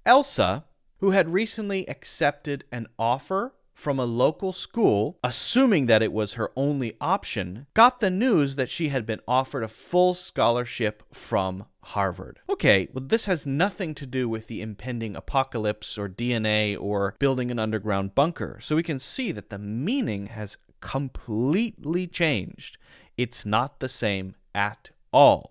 Elsa, who had recently accepted an offer from a local school, assuming that it was her only option, got the news that she had been offered a full scholarship from Harvard. Okay, well, this has nothing to do with the impending apocalypse or DNA or building an underground bunker. So we can see that the meaning has completely changed. It's not the same at all.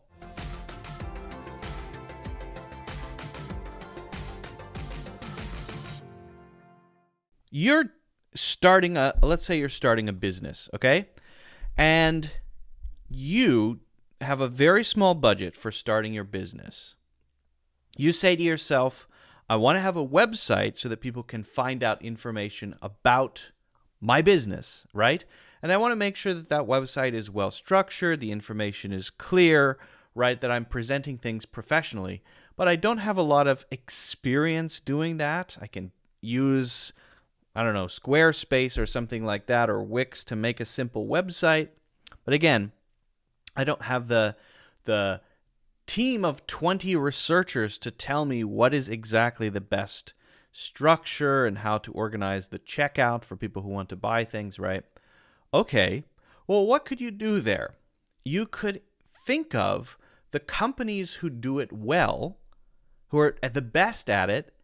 Let's say you're starting a business, okay? And you have a very small budget for starting your business. You say to yourself, I want to have a website so that people can find out information about my business, right? And I want to make sure that that website is well structured, the information is clear, right? That I'm presenting things professionally. But I don't have a lot of experience doing that. I can use Squarespace or something like that, or Wix to make a simple website. But again, I don't have the team of 20 researchers to tell me what is exactly the best structure and how to organize the checkout for people who want to buy things, right? Okay, well, what could you do there? You could think of the companies who do it well, who are the best at it,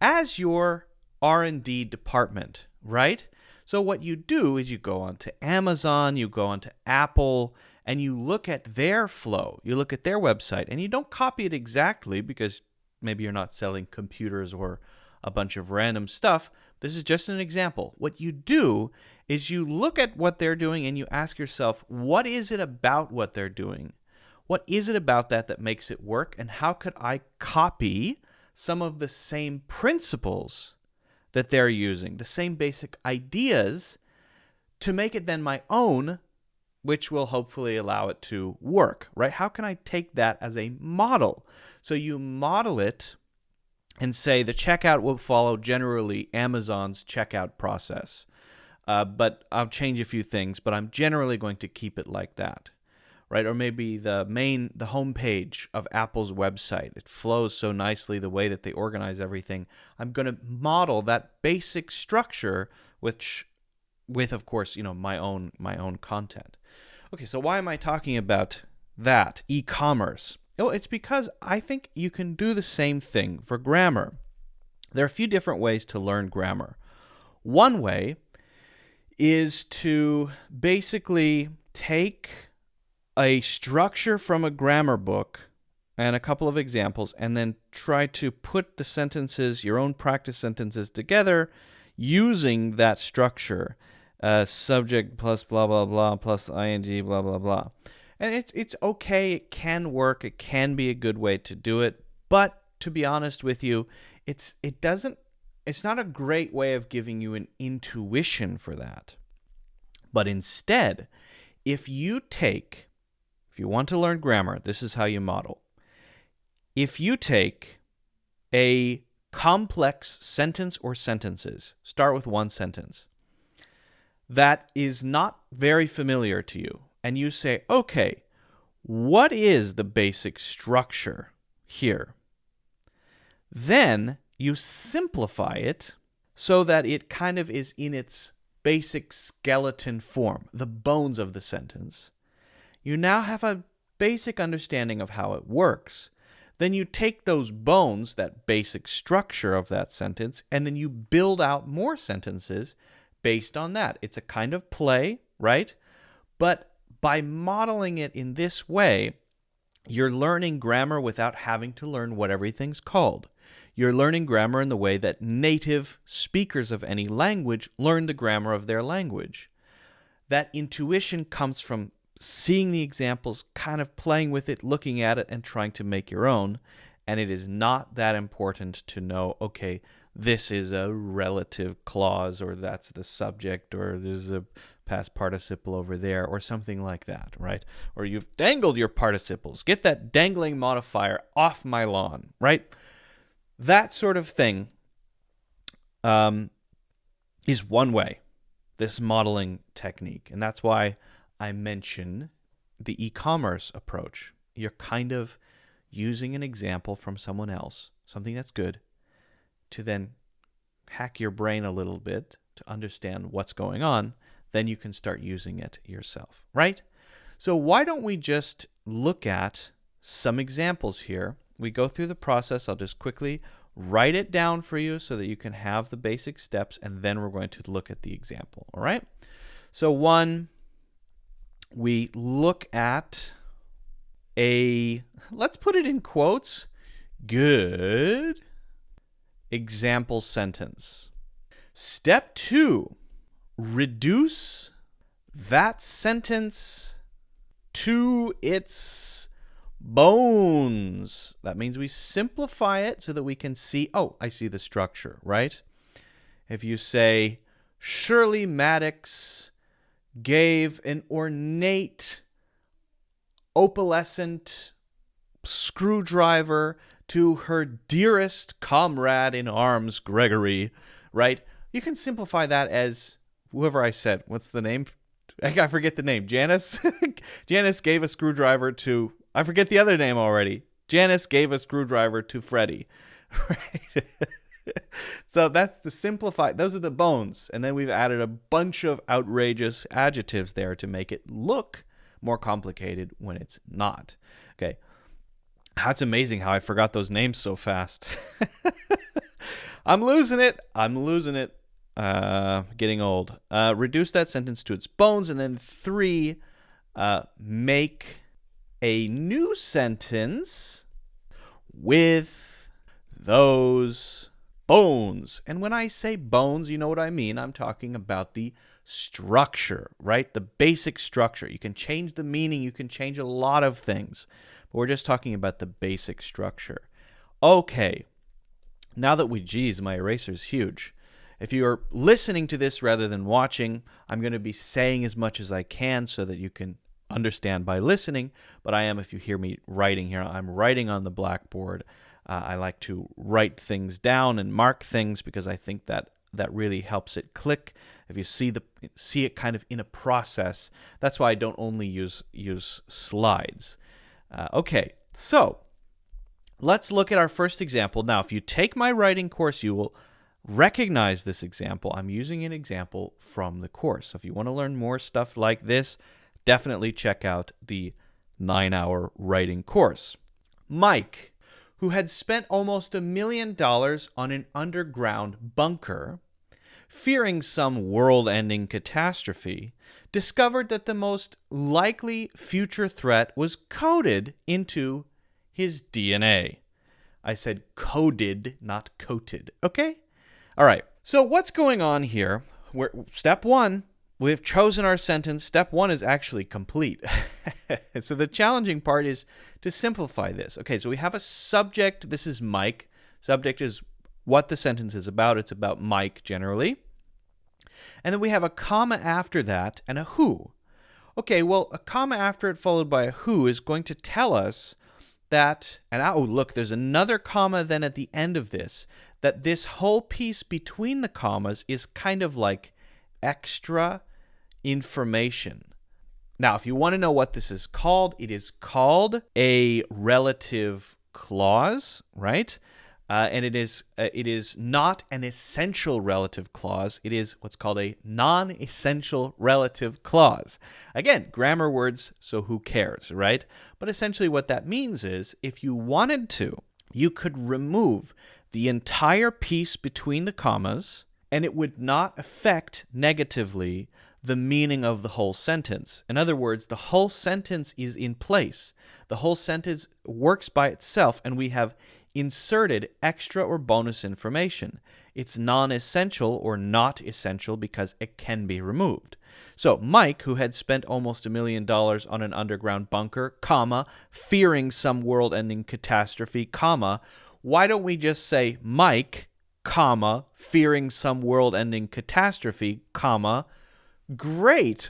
as your R&D department, right? So what you do is you go onto Amazon, you go onto Apple, and you look at their flow. You look at their website, and you don't copy it exactly because maybe you're not selling computers or a bunch of random stuff. This is just an example. What you do is you look at what they're doing and you ask yourself, what is it about what they're doing? What is it about that makes it work? And how could I copy some of the same principles that they're using, the same basic ideas, to make it then my own, which will hopefully allow it to work, right? How can I take that as a model? So you model it and say the checkout will follow generally Amazon's checkout process. But I'll change a few things, but I'm generally going to keep it like that, right? Or maybe the home page of Apple's website. It flows so nicely, the way that they organize everything. I'm going to model that basic structure, with of course, my own content. Okay, so why am I talking about that? E-commerce. Oh, it's because I think you can do the same thing for grammar. There are a few different ways to learn grammar. One way is to basically take a structure from a grammar book and a couple of examples, and then try to put the sentences, your own practice sentences, together using that structure. Subject plus blah, blah, blah, plus ing, blah, blah, blah. And it's okay. It can work. It can be a good way to do it. But to be honest with you, it's not a great way of giving you an intuition for that. But instead, if you want to learn grammar, this is how you model. If you take a complex sentence or sentences, start with one sentence, that is not very familiar to you, and you say, okay, what is the basic structure here? Then you simplify it so that it kind of is in its basic skeleton form, the bones of the sentence. You now have a basic understanding of how it works. Then you take those bones, that basic structure of that sentence, and then you build out more sentences based on that. It's a kind of play, right? But by modeling it in this way, you're learning grammar without having to learn what everything's called. You're learning grammar in the way that native speakers of any language learn the grammar of their language. That intuition comes from seeing the examples, kind of playing with it, looking at it, and trying to make your own. And it is not that important to know, okay, this is a relative clause, or that's the subject, or there's a past participle over there, or something like that, right? Or you've dangled your participles. Get that dangling modifier off my lawn, right? That sort of thing is one way, this modeling technique. And that's why I mention the e-commerce approach. You're kind of using an example from someone else, something that's good, to then hack your brain a little bit to understand what's going on, then you can start using it yourself, right? So why don't we just look at some examples here? We go through the process. I'll just quickly write it down for you so that you can have the basic steps, and then we're going to look at the example, all right? So one, we look at let's put it in quotes, good example sentence. Step 2, reduce that sentence to its bones. That means we simplify it so that we can see, oh, I see the structure, right? If you say, Shirley Maddox gave an ornate opalescent screwdriver to her dearest comrade in arms, Gregory, right? You can simplify that as whoever I said. What's the name? I forget the name. Janice? Janice gave a screwdriver to... I forget the other name already. Janice gave a screwdriver to Freddie. Right? So that's the simplified... Those are the bones. And then we've added a bunch of outrageous adjectives there to make it look more complicated when it's not. Okay. That's amazing how I forgot those names so fast. I'm losing it. Getting old. Reduce that sentence to its bones. And then 3, make a new sentence with those bones. And when I say bones, you know what I mean. I'm talking about the structure, right? The basic structure. You can change the meaning. You can change a lot of things. But we're just talking about the basic structure. Okay. Now that my eraser's huge. If you're listening to this rather than watching, I'm going to be saying as much as I can so that you can understand by listening. But if you hear me writing here, I'm writing on the blackboard. I like to write things down and mark things because I think that really helps it click. If you see it kind of in a process, that's why I don't only use slides. Okay, so let's look at our first example. Now, if you take my writing course, you will recognize this example. I'm using an example from the course. So if you want to learn more stuff like this, definitely check out the 9-hour writing course. Mike, who had spent almost $1 million on an underground bunker, fearing some world-ending catastrophe, discovered that the most likely future threat was coded into his DNA. I said coded, not coated. Okay? All right. So what's going on here? Step 1, we've chosen our sentence. Step 1 is actually complete. So the challenging part is to simplify this. Okay, so we have a subject. This is Mike. Subject is what the sentence is about. It's about Mike generally. And then we have a comma after that and a who. Okay, well, a comma after it followed by a who is going to tell us that, and look, there's another comma then at the end of this, that this whole piece between the commas is kind of like extra information. Now, if you want to know what this is called, it is called a relative clause, right? And it is not an essential relative clause. It is what's called a non-essential relative clause. Again, grammar words, so who cares, right? But essentially what that means is if you wanted to, you could remove the entire piece between the commas, and it would not affect negatively the meaning of the whole sentence. In other words, the whole sentence is in place. The whole sentence works by itself, and we have inserted extra or bonus information. It's non-essential or not essential because it can be removed. So Mike, who had spent almost $1 million on an underground bunker, comma, fearing some world-ending catastrophe, comma, why don't we just say Mike, comma, fearing some world-ending catastrophe, comma, great,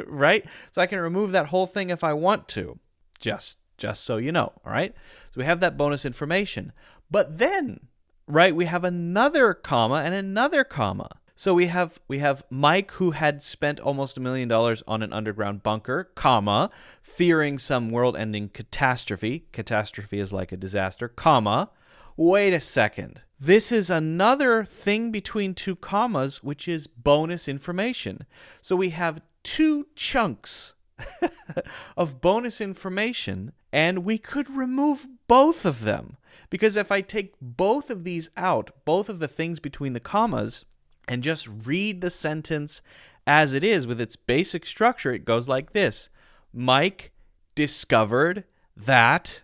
right? So I can remove that whole thing if I want to, just so you know, all right? So we have that bonus information. But then, right, we have another comma and another comma. So we have Mike, who had spent almost $1 million on an underground bunker, comma, fearing some world-ending catastrophe. Catastrophe is like a disaster, comma. Wait a second. this is another thing between two commas, which is bonus information. So we have two chunks of bonus information, and we could remove both of them. Because if I take both of these out, both of the things between the commas, and just read the sentence as it is with its basic structure, it goes like this. Mike discovered that.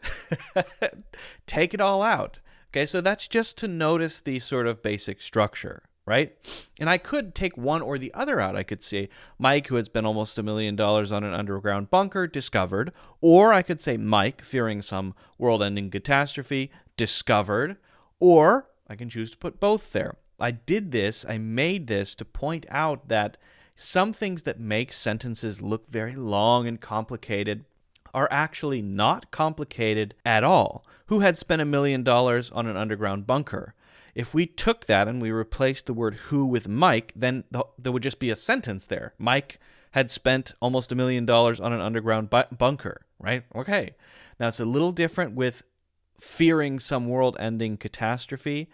Take it all out. Okay, so that's just to notice the sort of basic structure, right? And I could take one or the other out. I could say Mike, who had spent almost $1 million on an underground bunker, discovered. Or I could say Mike, fearing some world-ending catastrophe, discovered. Or I can choose to put both there. I made this to point out that some things that make sentences look very long and complicated are actually not complicated at all. Who had spent $1 million on an underground bunker? If we took that and we replaced the word who with Mike, then there would just be a sentence there. Mike had spent almost $1 million on an underground bunker, right? Okay. Now, it's a little different with fearing some world-ending catastrophe.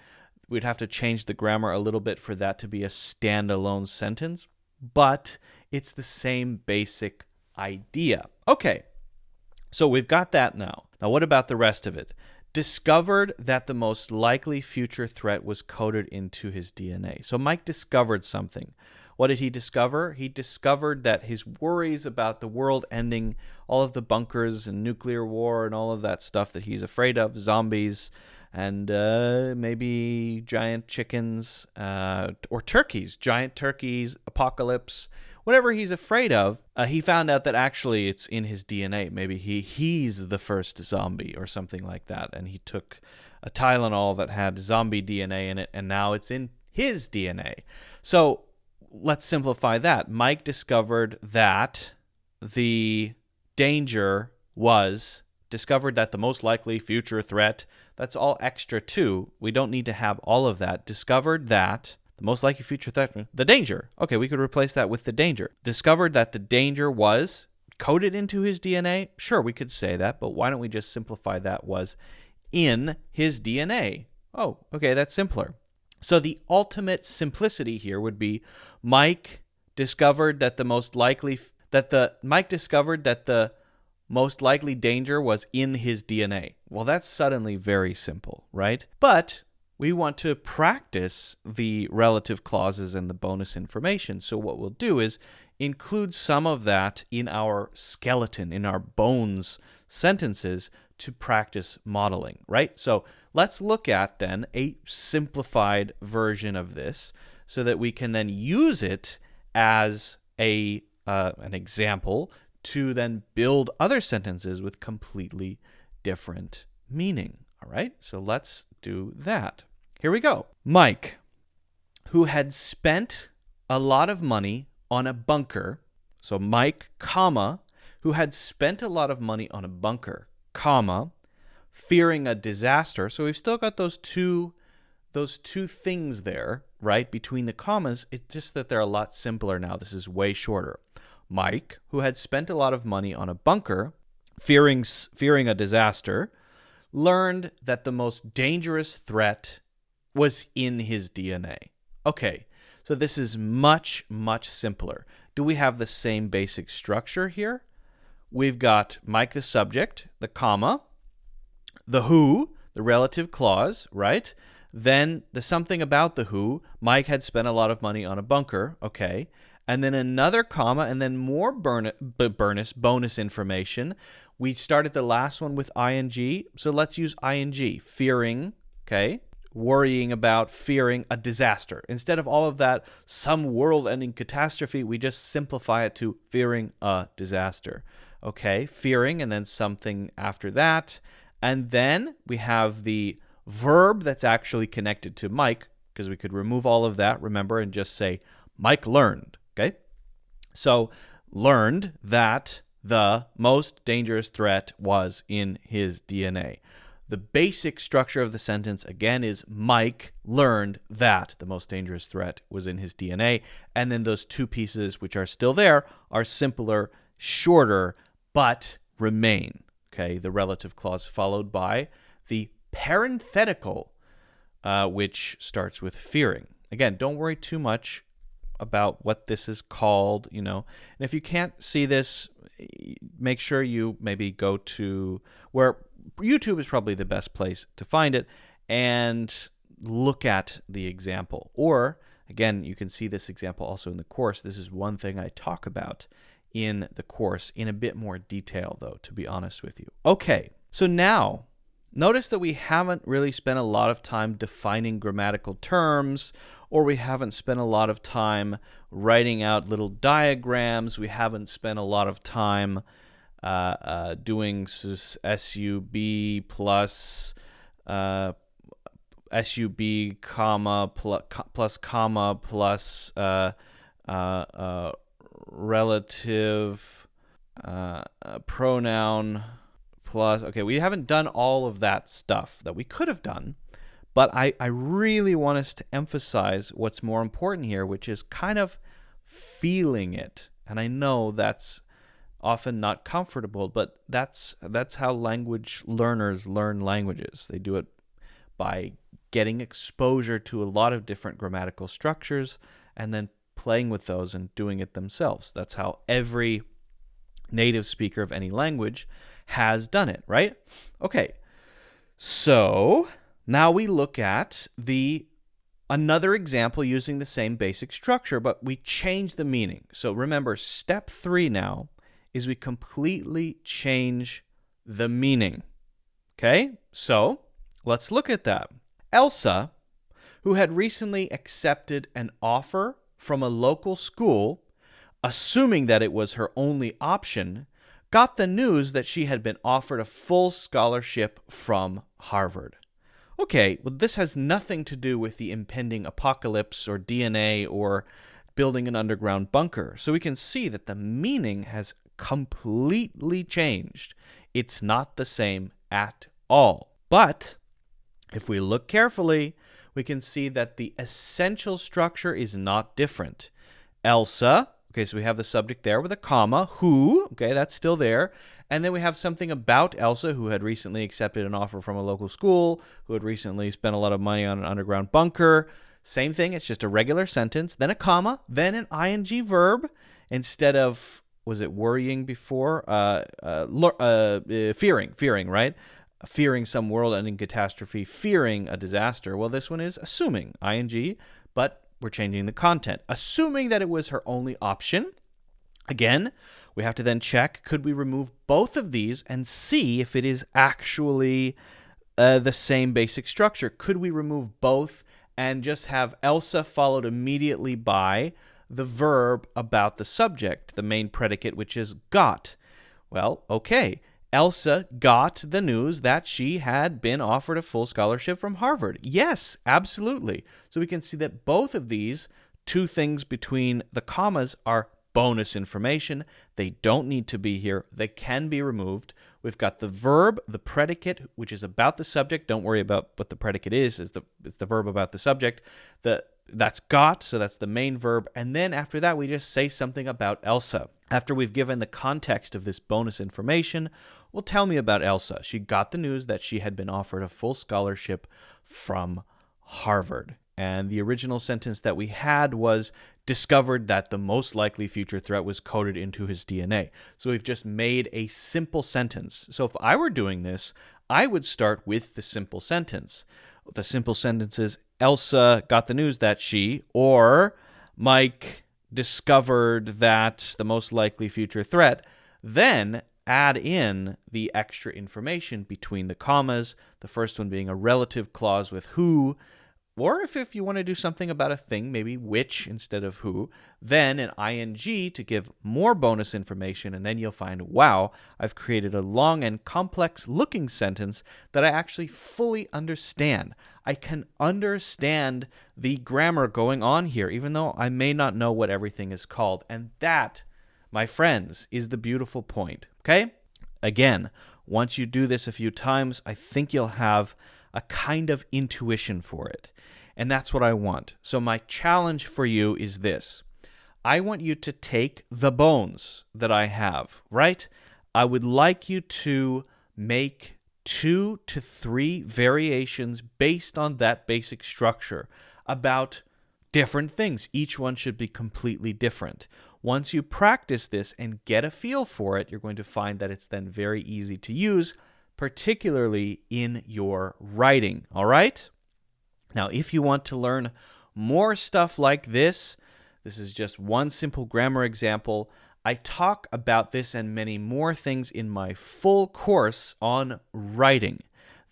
We'd have to change the grammar a little bit for that to be a standalone sentence, but it's the same basic idea. Okay. So we've got that now. Now, what about the rest of it? Discovered that the most likely future threat was coded into his DNA. So Mike discovered something. What did he discover? He discovered that his worries about the world ending, all of the bunkers and nuclear war and all of that stuff that he's afraid of, zombies and maybe giant chickens or turkeys, giant turkeys, apocalypse, whatever he's afraid of, he found out that actually it's in his DNA. Maybe he's the first zombie or something like that, and he took a Tylenol that had zombie DNA in it, and now it's in his DNA. So let's simplify that. Mike discovered that the danger was discovered that the most likely future threat, that's all extra too. We don't need to have all of that. Discovered that the most likely future threat, the danger. Okay, we could replace that with the danger. Discovered that the danger was coded into his DNA. Sure, we could say that, but why don't we just simplify that was in his DNA? Oh, okay, that's simpler. So the ultimate simplicity here would be Mike discovered that the most likely danger was in his DNA. Well, that's suddenly very simple, right? But we want to practice the relative clauses and the bonus information. So what we'll do is include some of that in our skeleton, in our bones sentences to practice modeling, right? So let's look at then a simplified version of this so that we can then use it as an example to then build other sentences with completely different meaning. All right, so let's do that. Here we go. Mike, who had spent a lot of money on a bunker. So Mike, comma, who had spent a lot of money on a bunker, comma, fearing a disaster. So we've still got those two things there, right, between the commas. It's just that they're a lot simpler now. This is way shorter. Mike, who had spent a lot of money on a bunker, fearing a disaster, learned that the most dangerous threat was in his DNA. Okay, so this is much, much simpler. Do we have the same basic structure here? We've got Mike, the subject, the comma, the who, the relative clause, right? Then the something about the who. Mike had spent a lot of money on a bunker, okay. And then another comma, and then more bonus information. We started the last one with ing, so let's use ing. Fearing, okay, worrying about, fearing a disaster. Instead of all of that, some world-ending catastrophe, we just simplify it to fearing a disaster. Okay, fearing, and then something after that. And then we have the verb that's actually connected to Mike, because we could remove all of that, remember, and just say, Mike learned. Okay, so learned that the most dangerous threat was in his DNA. The basic structure of the sentence, again, is Mike learned that the most dangerous threat was in his DNA. And then those two pieces, which are still there, are simpler, shorter, but remain. Okay, the relative clause followed by the parenthetical which starts with fearing. Again, don't worry too much about what this is called, And if you can't see this, make sure you maybe go to where YouTube is probably the best place to find it and look at the example. Or, again, you can see this example also in the course. This is one thing I talk about in the course in a bit more detail, though, to be honest with you. Okay, so now notice that we haven't really spent a lot of time defining grammatical terms, or we haven't spent a lot of time writing out little diagrams. We haven't spent a lot of time doing SUB plus SUB comma plus comma plus relative pronoun plus. Okay, we haven't done all of that stuff that we could have done, but I really want us to emphasize what's more important here, which is kind of feeling it. And I know that's often not comfortable, but that's how language learners learn languages. They do it by getting exposure to a lot of different grammatical structures and then playing with those and doing it themselves. That's how every native speaker of any language has done it, right? Okay, so now we look at another example using the same basic structure, but we change the meaning. So remember, step 3 now is we completely change the meaning. Okay, so let's look at that. Elsa, who had recently accepted an offer from a local school, assuming that it was her only option, got the news that she had been offered a full scholarship from Harvard. Okay, well, this has nothing to do with the impending apocalypse or DNA or building an underground bunker. So we can see that the meaning has completely changed. It's not the same at all. But if we look carefully, we can see that the essential structure is not different. Elsa, okay, so we have the subject there with a comma, who, okay, that's still there. And then we have something about Elsa, who had recently accepted an offer from a local school, who had recently spent a lot of money on an underground bunker. Same thing, it's just a regular sentence, then a comma, then an ing verb, instead of, was it worrying before? Fearing, right? Fearing some world-ending catastrophe, fearing a disaster. Well, this one is assuming, ing, but we're changing the content. Assuming that it was her only option. Again, we have to then check, could we remove both of these and see if it is actually the same basic structure? Could we remove both and just have Elsa followed immediately by the verb about the subject, the main predicate, which is got? Well, okay. Elsa got the news that she had been offered a full scholarship from Harvard. Yes, absolutely. So we can see that both of these two things between the commas are bonus information. They don't need to be here. They can be removed. We've got the verb, the predicate, which is about the subject. Don't worry about what the predicate is. It's the verb about the subject. That's got, so that's the main verb. And then after that, we just say something about Elsa. After we've given the context of this bonus information, well, tell me about Elsa. She got the news that she had been offered a full scholarship from Harvard. And the original sentence that we had was discovered that the most likely future threat was coded into his DNA. So we've just made a simple sentence. So if I were doing this, I would start with the simple sentence. The simple sentence is, Elsa got the news that she, or Mike discovered that the most likely future threat, then add in the extra information between the commas, the first one being a relative clause with who, or if you want to do something about a thing, maybe which instead of who, then an ing to give more bonus information, and then you'll find, wow, I've created a long and complex looking sentence that I actually fully understand. I can understand the grammar going on here, even though I may not know what everything is called. And that, my friends, is the beautiful point, okay? Again, once you do this a few times, I think you'll have a kind of intuition for it. And that's what I want. So my challenge for you is this. I want you to take the bones that I have, right? I would like you to make 2 to 3 variations based on that basic structure about different things. Each one should be completely different. Once you practice this and get a feel for it, you're going to find that it's then very easy to use, particularly in your writing. All right? Now, if you want to learn more stuff like this is just one simple grammar example. I talk about this and many more things in my full course on writing.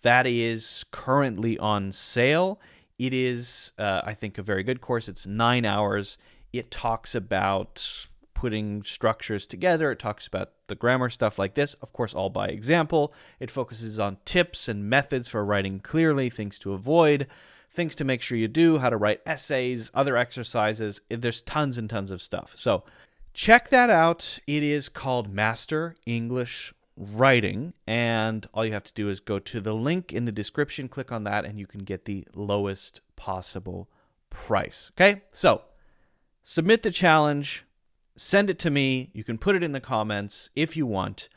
That is currently on sale. It is, I think, a very good course. It's 9 hours. It talks about putting structures together. It talks about the grammar stuff like this, of course, all by example. It focuses on tips and methods for writing clearly, things to avoid, things to make sure you do, how to write essays, other exercises. There's tons and tons of stuff. So check that out. It is called Master English Writing, and all you have to do is go to the link in the description, click on that, and you can get the lowest possible price. Okay? So submit the challenge, send it to me. You can put it in the comments if you want,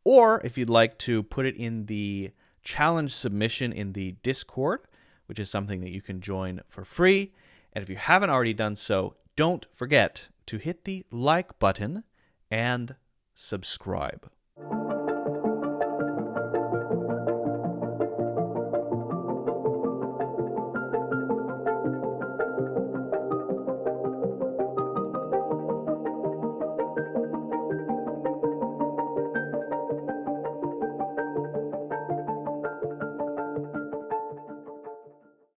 or if you'd like to put it in the challenge submission in the Discord, which is something that you can join for free. And if you haven't already done so, don't forget to hit the like button and subscribe.